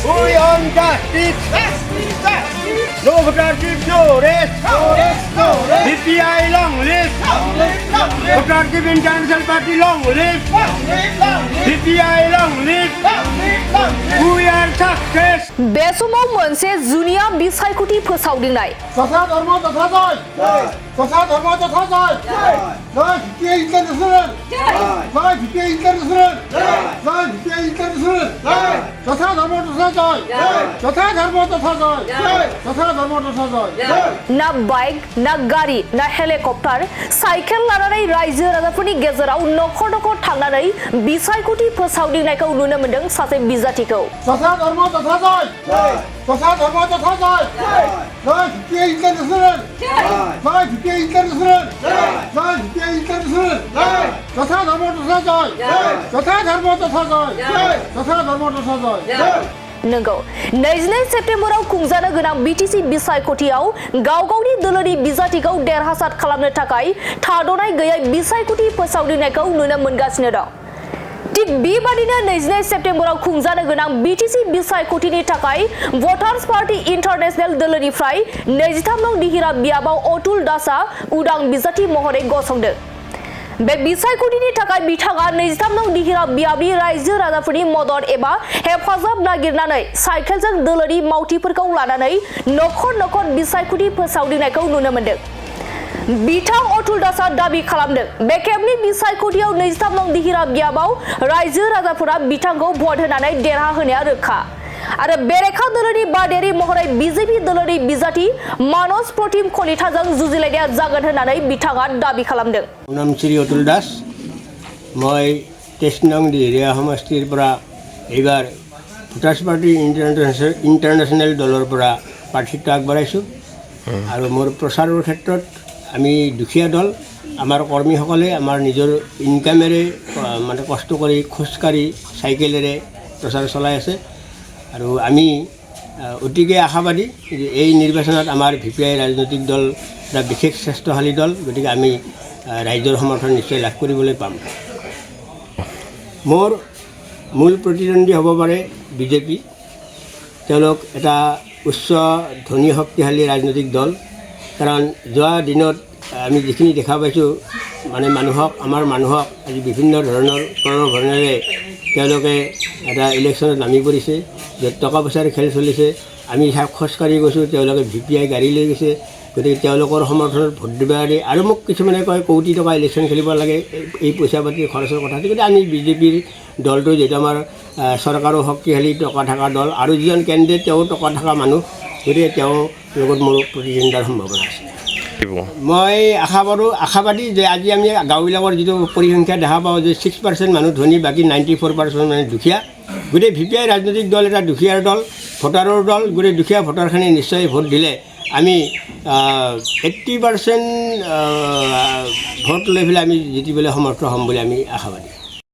We on justice. No votership, no rest. CPI long live. Votership International Party long live. CPI long live. We are success. बे समाव मोनसे जुनिया बिसायख'थि फोसावदिंनाय ससा धर्म तथा जय ससा धर्म तथा जय जय भिके इंटरनेशनल जय भिके इंटरनेशनल जय भिके इंटरनेशनल ससा धर्म तथा जय ससा धर्म तथा जय ससा धर्म तथा जय ना बाइक ना गारि ना हेलिकप्टार साइकेल लानानै रायजो राजाफोरनि गेजेराव नखर नखर थांनानै बिसायख'थि फोसावदिंनायखौ नुनो मोनदों सासे बिजाथिखौ ससा धर्म तथा जय ससा धर्म तथा जय जय भिके इंटरनेशनल जय भिके इंटरनेशनल जय भिके इंटरनेशनल ससा धर्म तथा जय ससा धर्म तथा जय ससा धर्म तथा जय नंगौ 22 सेप्तेम्बराव खुंजानो गोनां बिटिसि बिसायख'थियाव गाव गावनि दोलोनि बिजाथिखौ देरहासार खालामनो थाखाय थाद'नाय गैयै बिसायख'थि फोसावदिंनायखौ नुनो मोनगासिनो दं थिग बेबादिनो 22 सेप्तेम्बराव खुंजानो गोनां बिटिसि बिसायख'थिनि थाखाय भटार्स पार्टी इन्टारनेशनेल दोलोनिफ्राय 23 नं दिहिरा बियाबाव अतुल दासआ उदां बिजाथि महरै गसंदों बे बिसायख'थिनि थाखाय बिथाङा 23 नं दिहिरा बियाबनि रायजो राजाफोरनि मदद एबा हेफाजाब नागिरनानै साइकेलजों दोलोनि मावथिफोरखौ लानानै नखर नखर बिसायख'थि फोसावदिंनायखौ नुनो मोनदों बिथां अतुल दासआ दाबि खालामदों बे खेबनि बिसायख'थियाव 23 नं दिहिरा बियाबाव रायजो राजाफोरा बिथांखौ भट होनानै देरहाहोनाया रोखा आरो बेरेखा दोलोनि बादायारि महरै बिजेपि दोलोनि बिजाथि मानस प्रतिम कलिताजों जुजिलायनाया जागोन होननानै बिथाङा दाबि खालामदों नाम श्री अतुल दास मैं 23 नং दिहिरिया समष्टिर পৰা এইবাৰ ভোটাৰ্ছ পাৰ্টি ইণ্টাৰনেশ্যনেল দলৰ পৰা প্ৰাৰ্থিত্ব আগবঢ়াইছোঁ আৰু মোৰ প্ৰচাৰৰ ক্ষেত্ৰত আমি দুখীয়া দল আমাৰ কৰ্মীসকলে আমাৰ নিজৰ ইনকামেৰে মানে কষ্ট কৰি খোজকাঢ়ি চাইকেলেৰে প্ৰচাৰ চলাই আছে আৰু আমি অতিকে আশাবাদী যে এই নিৰ্বাচনত আমাৰ VPI ৰাজনৈতিক দল এটা বিশেষ শ্ৰেষ্ঠশালী দল গতিকে আমি ৰাইজৰ সমৰ্থন নিশ্চয় লাভ কৰিবলৈ পাম মোৰ মূল প্ৰতিদ্বন্দ্বী হ'ব পাৰে বিজেপি তেওঁলোক এটা উচ্চ ধনী শক্তিশালী ৰাজনৈতিক দল কাৰণ যোৱা দিনত আমি যিখিনি দেখা পাইছোঁ মানে আমাৰ মানুহক আজি বিভিন্ন ধৰণৰ প্ৰণালীৰে তেওঁলোকে এটা ইলেকশ্যনত নামি পৰিছে য'ত টকা পইচাৰ খেল চলিছে আমি খোজকাঢ়ি গৈছোঁ তেওঁলোকে VPI গাড়ী লৈ গৈছে গতিকে তেওঁলোকৰ সমৰ্থনত ভোট দিব লাগে আৰু মোক কিছুমানে কয় কোটি টকা ইলেকশ্যন খেলিব লাগে এই পইচা পাতি খৰচৰ কথা গতিকে আমি বিজেপিৰ দলটো যিটো আমাৰ চৰকাৰো শক্তিশালী টকা থকা দল আৰু যিজন কেণ্ডিডেট তেওঁ টকা থকা মানুহ গতিকে তেওঁৰ লগত মোৰ প্ৰতিদ্বন্দ্বিতাৰ সম্ভাৱনা আছে মই আশাবাদী যে আজি আমি গাঁওবিলাকৰ যিটো পৰিসংখ্যা দেখা পাওঁ যে 6% মানুহ ধনী বাকী 94% মানে দুখীয়া গোটেই VPI ৰাজনৈতিক দল এটা দুখীয়াৰ দল ভোটাৰৰ দল গোটেই দুখীয়া ভোটাৰখিনি নিশ্চয় ভোট দিলে আমি 80% ভোট লৈ পেলাই আমি জিতিবলৈ সমৰ্থ হ'ম বুলি আমি আশাবাদী